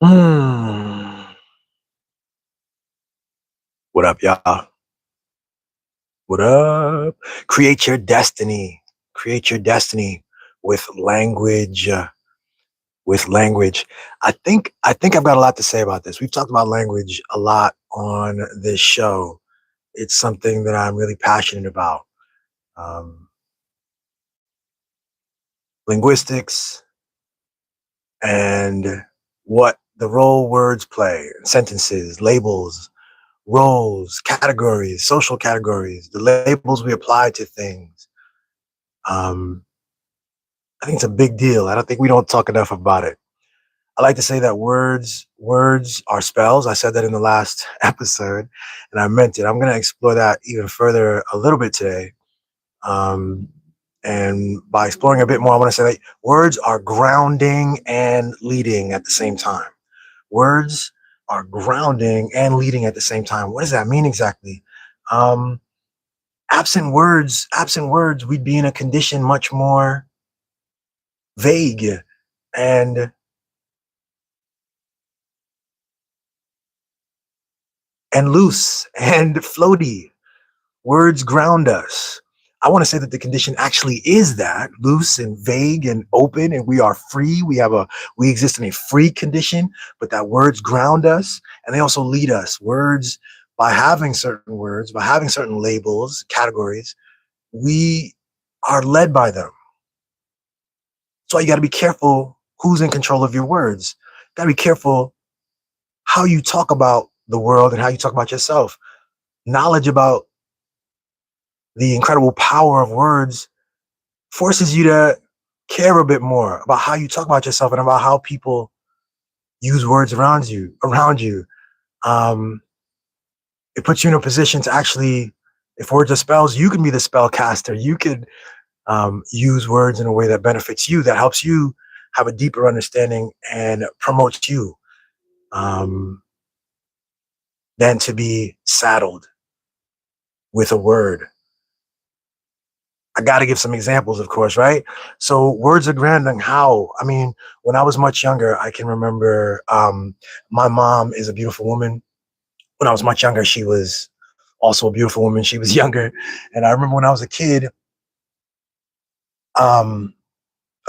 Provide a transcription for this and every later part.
Mm. What up, y'all? What up? Create your destiny. Create your destiny with language. With language. I think I've got a lot to say about this. We've talked about language a lot on this show. It's something that I'm really passionate about. Um, Linguistics and what the role words play, sentences, labels, roles, categories, social categories, the labels we apply to things. Um, I think it's a big deal. I don't think we don't talk enough about it. I like to say that words are spells. I said that in the last episode, and I meant it. I'm going to explore that even further a little bit today. Um, and by exploring a bit more, I want to say that words are grounding and leading at the same time. Words are grounding and leading at the same time. What does that mean exactly? Um, absent words, we'd be in a condition much more vague and loose and floaty. Words ground us. I want to say that the condition actually is that loose and vague and open, and we are free. We exist in a free condition, but that words ground us and they also lead us. Words, by having certain labels, categories, we are led by them. So you got to be careful who's in control of your words. You got to be careful how you talk about the world and how you talk about yourself. Knowledge about the incredible power of words forces you to care a bit more about how you talk about yourself and about how people use words around you. Um, it puts you in a position to actually, if words are spells, you can be the spell caster. You could use words in a way that benefits you, that helps you have a deeper understanding and promotes you, um, than to be saddled with a word. I got to give some examples, of course, right? So words are grounding. How? I mean, when I was much younger, I can remember my mom is a beautiful woman. When I was much younger, she was also a beautiful woman. She was younger. And I remember when I was a kid, um,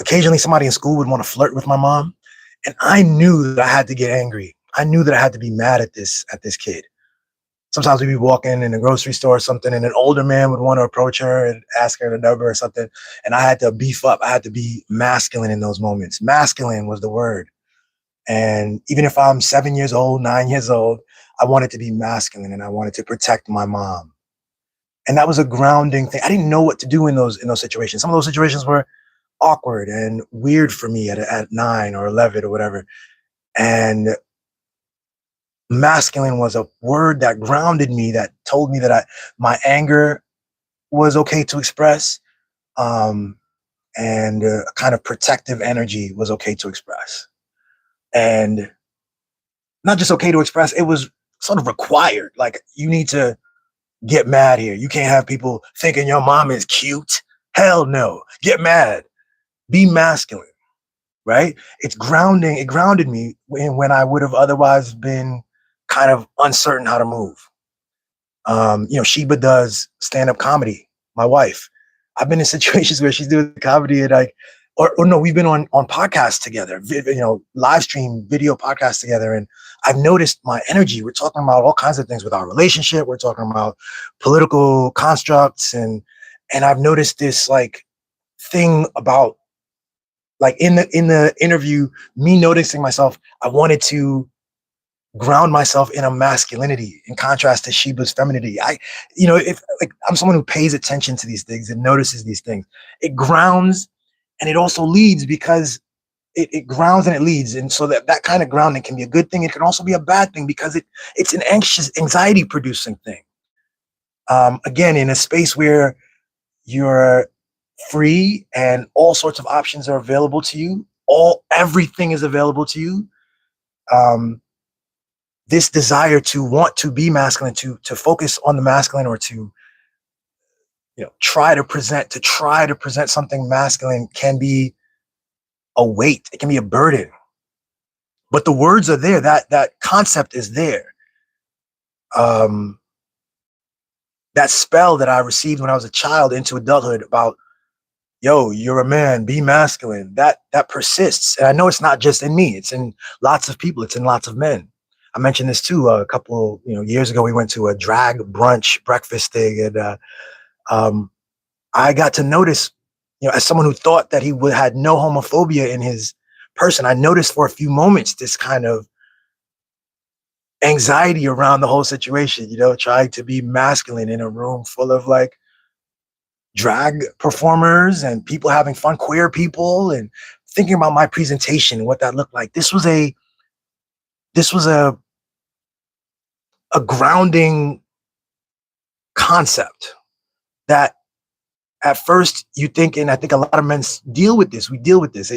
occasionally somebody in school would want to flirt with my mom. And I knew that I had to get angry. I knew that I had to be mad at this kid. Sometimes we'd be walking in the grocery store or something, and an older man would want to approach her and ask her the number or something. And I had to beef up. I had to be masculine in those moments. Masculine was the word. And even if I'm 7 years old, 9 years old, I wanted to be masculine and I wanted to protect my mom. And that was a grounding thing. I didn't know what to do in those situations. Some of those situations were awkward and weird for me at 9 or 11 or whatever. And masculine was a word that grounded me, that told me that my anger was okay to express, um, and a kind of protective energy was okay to express, and not just okay to express. It was sort of required. Like, you need to get mad here. You can't have people thinking your mom is cute. Hell no. Get mad. Be masculine. Right? It's grounding. It grounded me when I would have otherwise been kind of uncertain how to move. Sheba does stand-up comedy, my wife. I've been in situations where she's doing comedy and or no, we've been on podcasts together, live stream video podcasts together. And I've noticed my energy. We're talking about all kinds of things with our relationship. We're talking about political constructs, and I've noticed this like thing about, like, in the interview, me noticing myself, I wanted to ground myself in a masculinity in contrast to Sheba's femininity. If, like, I'm someone who pays attention to these things and notices these things, it grounds and it also leads, because it grounds and it leads. And so that kind of grounding can be a good thing. It can also be a bad thing because it's an anxiety producing thing. Again, in a space where you're free and all sorts of options are available to you, everything is available to you. Um, this desire to want to be masculine, to focus on the masculine, or to try to present something masculine, can be a weight. It can be a burden. but the words are there. That concept is there. Um, that spell that I received when I was a child into adulthood about, yo, you're a man, be masculine. That persists, and I know it's not just in me. It's in lots of people. It's in lots of men. I mentioned this too a couple years ago. We went to a drag brunch breakfast thing, and um, I got to notice, as someone who thought that had no homophobia in his person, I noticed for a few moments this kind of anxiety around the whole situation, trying to be masculine in a room full of like drag performers and people having fun, queer people, and thinking about my presentation and what that looked like. This was a grounding concept that at first you think, and I think a lot of men deal with this. We deal with this.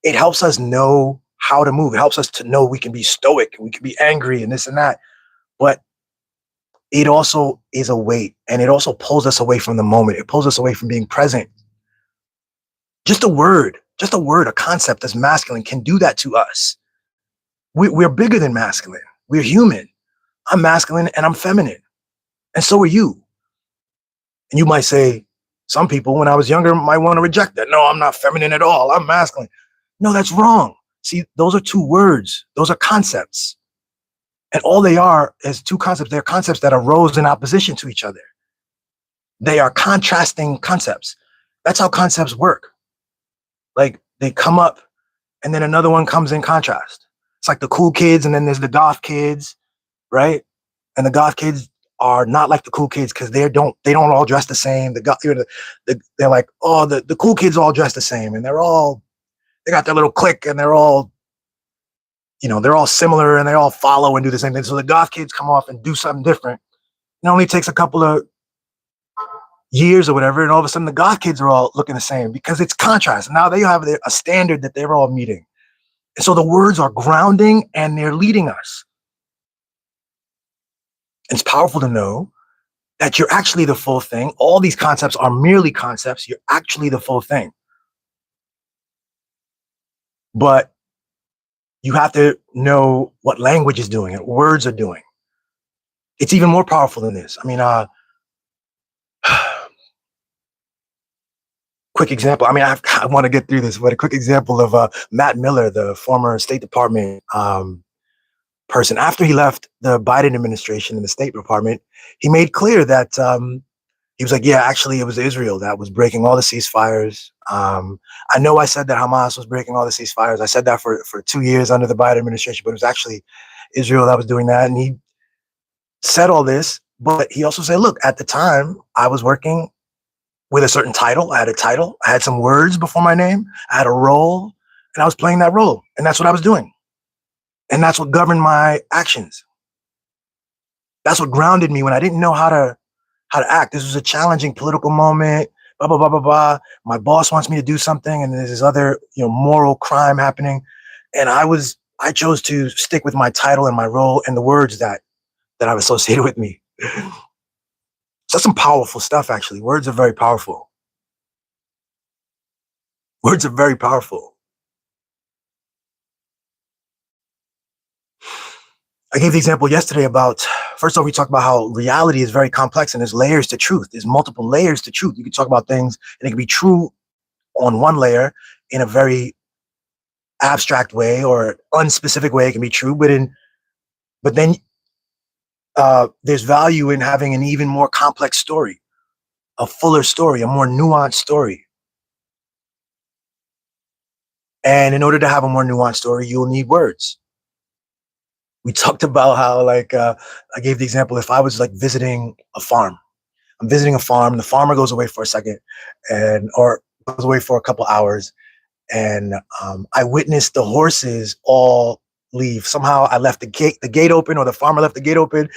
It helps us know how to move. It helps us to know we can be stoic, we can be angry and this and that. But it also is a weight, and it also pulls us away from the moment. It pulls us away from being present. Just a word, a concept that's masculine can do that to us. We're bigger than masculine. We're human. I'm masculine and I'm feminine. And so are you. And you might say, some people when I was younger might want to reject that. No, I'm not feminine at all. I'm masculine. No, that's wrong. See, those are two words. Those are concepts. And all they are is two concepts. They're concepts that arose in opposition to each other. They are contrasting concepts. That's how concepts work. Like they come up and then another one comes in contrast. It's like the cool kids and then there's the goth kids, right? And the goth kids are not like the cool kids because they don't all dress the same. They're like, oh, the cool kids all dress the same, and they got their little clique, and they're all similar, and they all follow and do the same thing. So the goth kids come off and do something different. It only takes a couple of years or whatever, and all of a sudden the goth kids are all looking the same because it's contrast. Now they have a standard that they're all meeting. And so the words are grounding and they're leading us. It's powerful to know that you're actually the full thing. All these concepts are merely concepts. You're actually the full thing. But you have to know what language is doing, what words are doing. It's even more powerful than this. I mean, quick example. I mean, I want to get through this, but a quick example of Matt Miller, the former State Department person. After he left the Biden administration in the State Department, he made clear that he was like, yeah, actually, it was Israel that was breaking all the ceasefires. I know I said that Hamas was breaking all the ceasefires. I said that for 2 years under the Biden administration, but it was actually Israel that was doing that. And he said all this, but he also said, look, at the time, I was working with a certain title. I had a title. I had some words before my name. I had a role, and I was playing that role. And that's what I was doing. And that's what governed my actions. That's what grounded me when I didn't know how to act. This was a challenging political moment, blah, blah, blah, blah, blah. My boss wants me to do something, and there's this other, moral crime happening. And I chose to stick with my title and my role and the words that I've associated with me. So that's some powerful stuff, actually. Words are very powerful. Words are very powerful. I gave the example yesterday about, first off, we talked about how reality is very complex and there's layers to truth. There's multiple layers to truth. You can talk about things and it can be true on one layer in a very abstract way or unspecific way. It can be true, but then there's value in having an even more complex story, a fuller story, a more nuanced story. And in order to have a more nuanced story, you'll need words. We talked about how, like, I gave the example, if I was like visiting a farm, I'm visiting a farm, and the farmer goes away for a second or goes away for a couple hours. And I witnessed the horses all leave. Somehow I left the gate open, or the farmer left the gate open,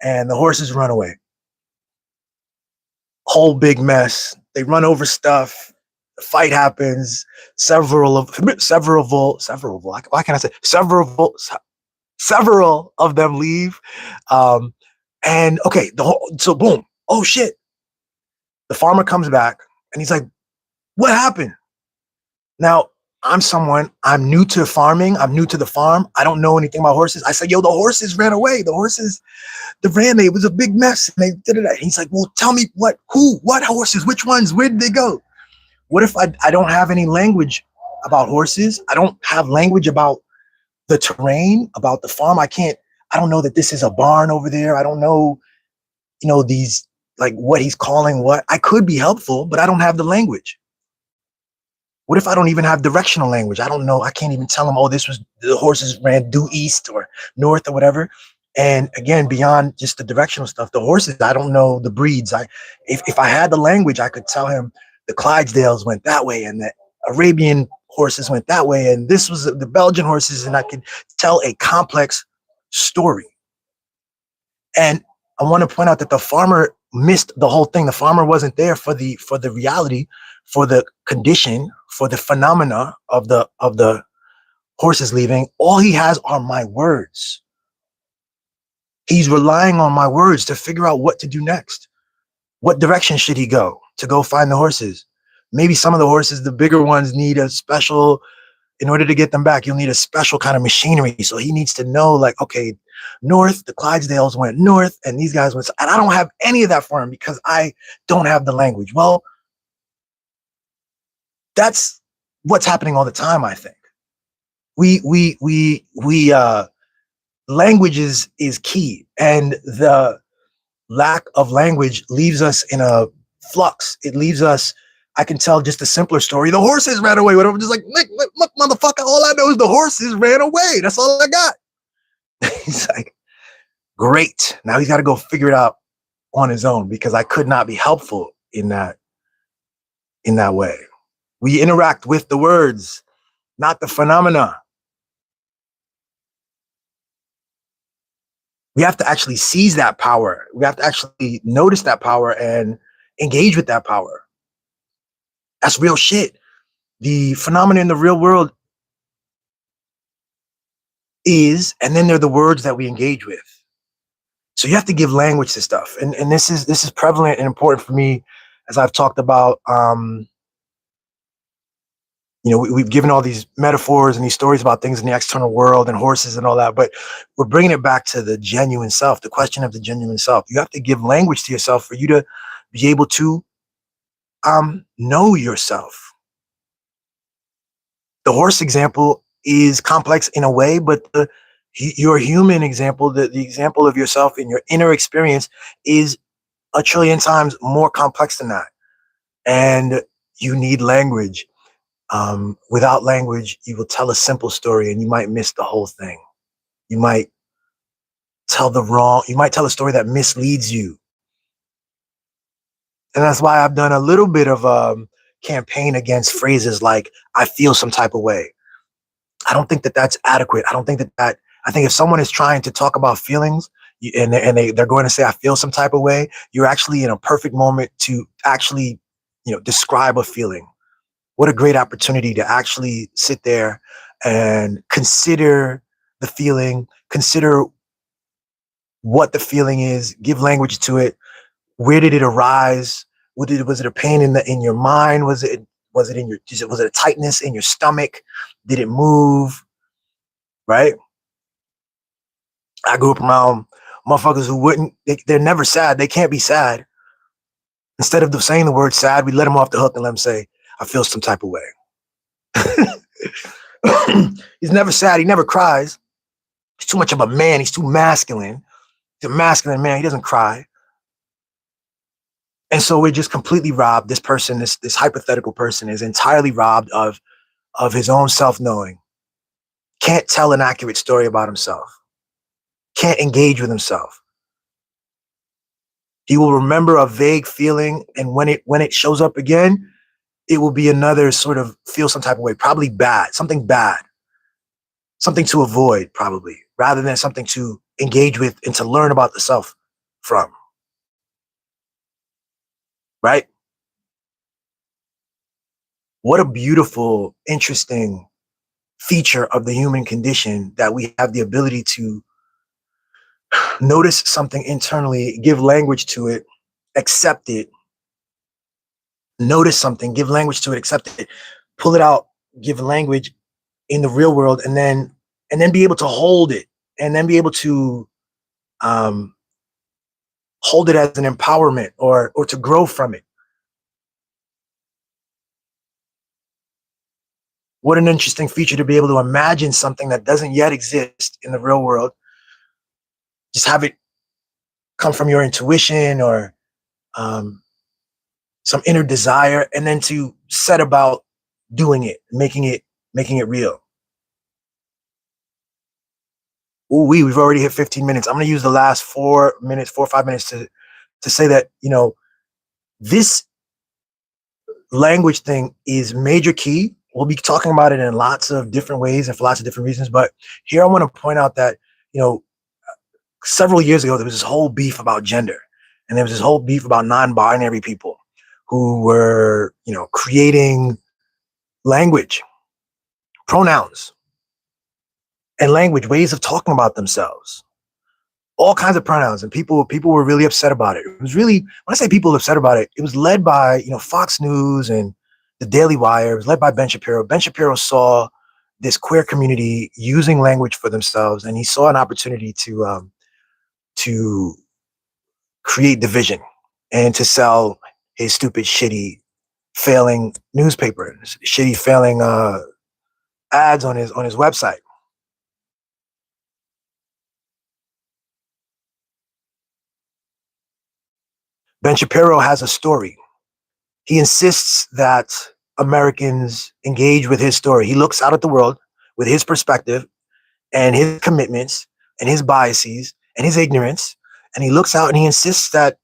and the horses run away. Whole big mess. They run over stuff. The fight happens. Several of them leave. And okay, so boom. Oh shit. The farmer comes back and he's like, what happened? Now, I'm new to farming. I'm new to the farm. I don't know anything about horses. I said, yo, the horses ran away. It was a big mess. And they did it. He's like, well, tell me what horses, which ones, where did they go? What if I don't have any language about horses? I don't have language about the terrain, about the farm. I don't know that this is a barn over there. I don't know, these, like what he's calling what. I could be helpful, but I don't have the language. What if I don't even have directional language? I don't know. I can't even tell him, oh, the horses ran due east or north or whatever. And again, beyond just the directional stuff, the horses, I don't know the breeds. If I had the language, I could tell him the Clydesdales went that way and the Arabian horses went that way. And this was the Belgian horses. And I could tell a complex story. And I want to point out that the farmer missed the whole thing. The farmer wasn't there for the reality, for the condition, for the phenomena of the horses leaving. All he has are my words. He's relying on my words to figure out what to do next. What direction should he go to go find the horses? Maybe some of the horses, the bigger ones, need a special, in order to get them back, you'll need a special kind of machinery. So he needs to know, like, okay, north, the Clydesdales went north and these guys went, and I don't have any of that for him because I don't have the language. Well, that's what's happening all the time, I think. Language is key, and the lack of language leaves us in a flux. It leaves us, I can tell just a simpler story. The horses ran away. Whatever. Just like, look, motherfucker, all I know is the horses ran away. That's all I got. He's like, great. Now he's got to go figure it out on his own because I could not be helpful in that way. We interact with the words, not the phenomena. We have to actually seize that power. We have to actually notice that power and engage with that power. That's real shit. The phenomena in the real world is, and then there are the words that we engage with. So you have to give language to stuff. And this is prevalent and important for me, as I've talked about. We've given all these metaphors and these stories about things in the external world and horses and all that, but we're bringing it back to the genuine self, the question of the genuine self. You have to give language to yourself for you to be able to know yourself. The horse example is complex in a way, but your human example, the example of yourself in your inner experience, is a trillion times more complex than that. And you need language. Without language, you will tell a simple story and you might miss the whole thing. You might tell a story that misleads you. And that's why I've done a little bit of campaign against phrases like, I feel some type of way. I don't think that that's adequate. I think if someone is trying to talk about feelings and they're going to say, I feel some type of way, you're actually in a perfect moment to actually, describe a feeling. What a great opportunity to actually sit there and consider the feeling, consider what the feeling is, give language to it. Where did it arise? Was it a pain in your mind? Was it a tightness in your stomach? Did it move? Right? I grew up around motherfuckers who they're never sad. They can't be sad. Instead of saying the word sad, we let them off the hook and let them say, I feel some type of way. He's never sad. He never cries. He's too much of a man. He's too masculine. He's a masculine man. He doesn't cry. And so we're just completely robbed. This person, this hypothetical person, is entirely robbed of his own self-knowing. Can't tell an accurate story about himself. Can't engage with himself. He will remember a vague feeling, and when it shows up again, it will be another sort of feel some type of way, probably bad, something to avoid, probably, rather than something to engage with and to learn about the self from. Right? What a beautiful, interesting feature of the human condition that we have the ability to notice something internally, give language to it, accept it, notice something, give language to it, accept it, pull it out, give language in the real world, and then be able to hold it, and then be able to um, hold it as an empowerment, or to grow from it. What an interesting feature to be able to imagine something that doesn't yet exist in the real world, just have it come from your intuition, or um, some inner desire, and then to set about doing it, making it real. Ooh, we've already hit 15 minutes. I'm going to use the last 4 minutes, 4 or 5 minutes to say that, this language thing is major key. We'll be talking about it in lots of different ways and for lots of different reasons. But here I want to point out that, several years ago, there was this whole beef about gender, and there was this whole beef about non-binary people who were, creating language, pronouns, and language, ways of talking about themselves, all kinds of pronouns, and people were really upset about it. It was really, when I say people upset about it, it was led by Fox News and the Daily Wire. It was led by Ben Shapiro. Ben Shapiro saw this queer community using language for themselves, and he saw an opportunity to create division and to sell his stupid, shitty, failing newspaper, shitty, failing ads on his website. Ben Shapiro has a story. He insists that Americans engage with his story. He looks out at the world with his perspective and his commitments and his biases and his ignorance. And he looks out and he insists that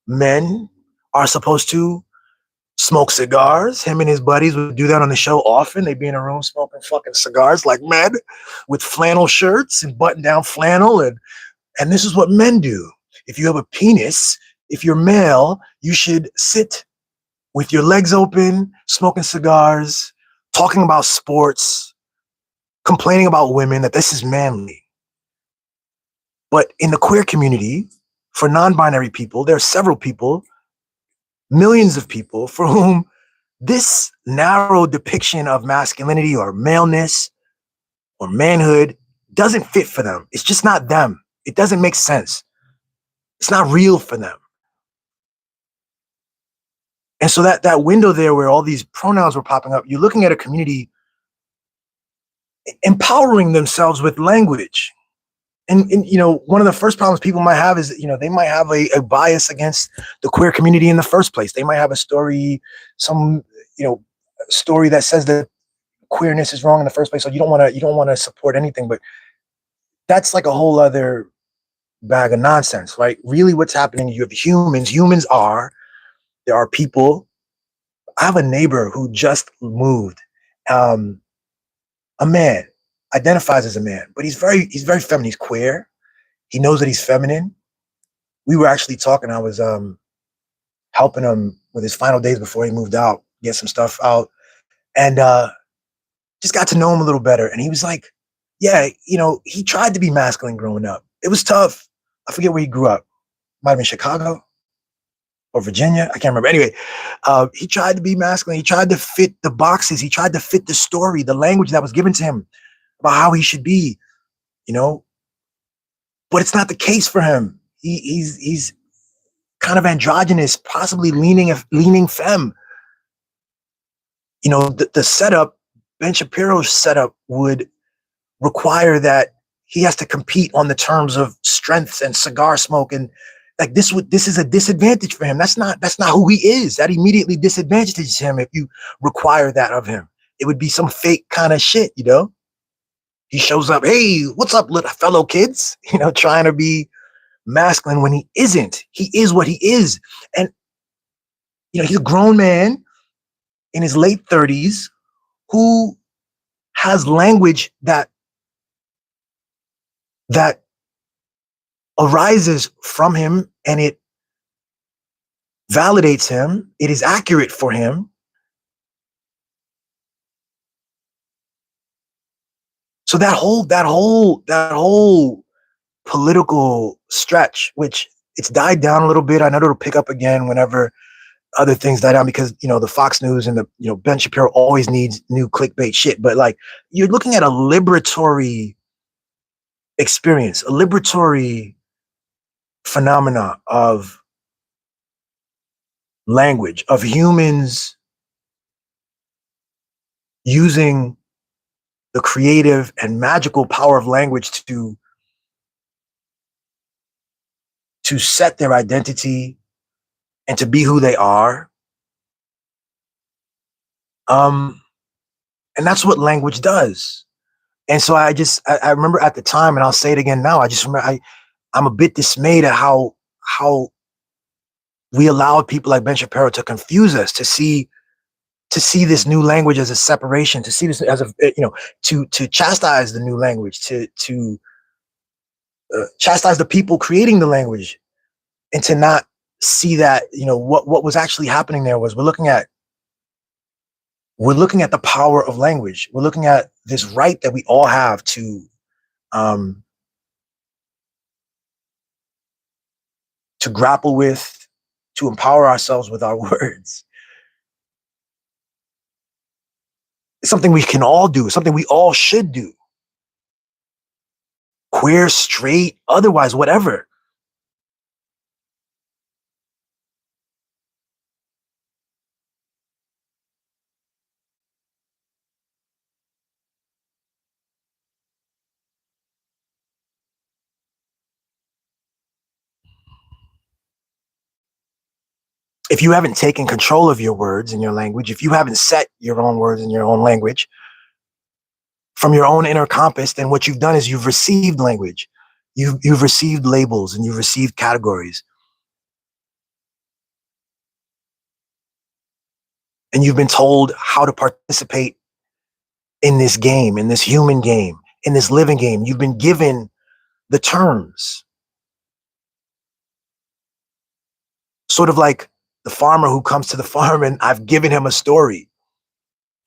men are supposed to smoke cigars. Him and his buddies would do that on the show often. They'd be in a room smoking fucking cigars like men, with flannel shirts and button down flannel. And this is what men do. If you have a penis, if you're male, you should sit with your legs open, smoking cigars, talking about sports, complaining about women, that this is manly. But in the queer community, for non-binary people, there are several people, millions of people, for whom this narrow depiction of masculinity or maleness or manhood doesn't fit for them. It's just not them. It doesn't make sense. It's not real for them. And so that window there where all these pronouns were popping up, you're looking at a community empowering themselves with language. And one of the first problems people might have is, they might have a bias against the queer community in the first place. They might have a story, story that says that queerness is wrong in the first place. So you don't want to support anything, but that's like a whole other bag of nonsense, right? Really what's happening, you have humans. There are people. I have a neighbor who just moved, a man, identifies as a man, but he's very feminine. He's queer. He knows that he's feminine. We were actually talking. I was helping him with his final days before he moved out, get some stuff out, and just got to know him a little better. And he was like, yeah, he tried to be masculine growing up. It was tough. I forget where he grew up. Might have been Chicago or Virginia. I can't remember. Anyway, he tried to be masculine. He tried to fit the boxes. He tried to fit the story, the language that was given to him about how he should be, but it's not the case for him. He's kind of androgynous, possibly leaning femme. The setup, Ben Shapiro's setup, would require that he has to compete on the terms of strengths and cigar smoke, and like this is a disadvantage for him. That's not who he is. That immediately disadvantages him if you require that of him. It would be some fake kind of shit, He shows up, hey, what's up, little fellow kids? Trying to be masculine when he isn't. He is what he is. And he's a grown man in his late 30s who has language that arises from him, and it validates him. It is accurate for him. So that whole political stretch, which it's died down a little bit. I know it'll pick up again whenever other things die down because the Fox News and the Ben Shapiro always needs new clickbait shit. But like you're looking at a liberatory experience, a liberatory phenomena of language, of humans using the creative and magical power of language to set their identity and to be who they are. And that's what language does. And so I remember at the time, and I'll say it again now, I just remember I'm a bit dismayed at how we allowed people like Ben Shapiro to confuse us, to see this new language as a separation, to see this as a to chastise the new language, to chastise the people creating the language, and to not see that what was actually happening there was we're looking at the power of language. We're looking at this right that we all have to grapple with, to empower ourselves with our words. It's something we can all do, something we all should do. Queer, straight, otherwise, whatever. If you haven't taken control of your words and your language, if you haven't set your own words in your own language from your own inner compass, then what you've done is you've received language. You've received labels and you've received categories. And you've been told how to participate in this game, in this human game, in this living game. You've been given the terms. Sort of like the farmer who comes to the farm and I've given him a story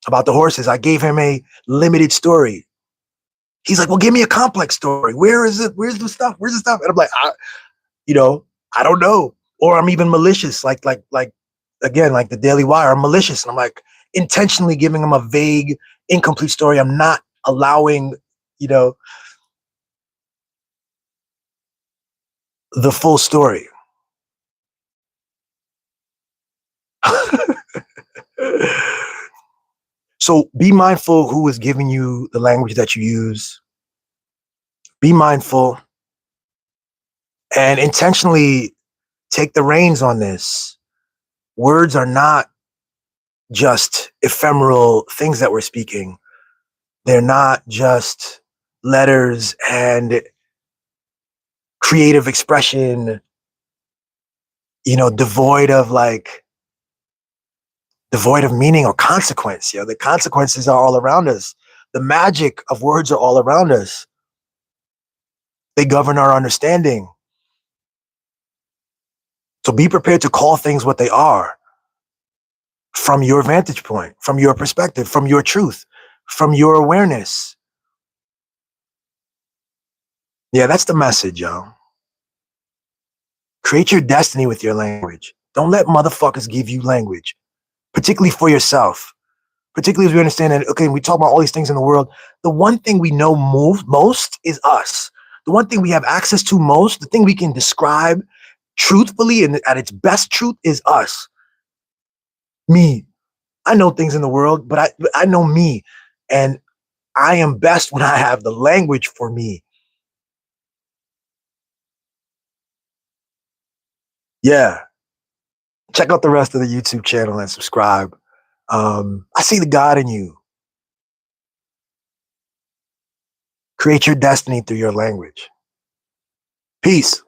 about the horses. I gave him a limited story. He's like, well, give me a complex story. Where is it? Where's the stuff? Where's the stuff? And I'm like, I don't know. Or I'm even malicious, like again, like the Daily Wire, I'm malicious. And I'm like intentionally giving him a vague, incomplete story. I'm not allowing, the full story. So be mindful who is giving you the language that you use. Be mindful and intentionally take the reins on this. Words are not just ephemeral things that we're speaking. They're not just letters and creative expression, devoid of meaning or consequence. The consequences are all around us. The magic of words are all around us. They govern our understanding. So be prepared to call things what they are from your vantage point, from your perspective, from your truth, from your awareness. Yeah, that's the message, yo. Create your destiny with your language. Don't let motherfuckers give you language, particularly for yourself. Particularly as we understand that, okay, we talk about all these things in the world. The one thing we know most is us. The one thing we have access to most, the thing we can describe truthfully and at its best truth is us. Me. I know things in the world, but I know me. And I am best when I have the language for me. Yeah. Check out the rest of the YouTube channel and subscribe. I see the God in you. Create your destiny through your language. Peace.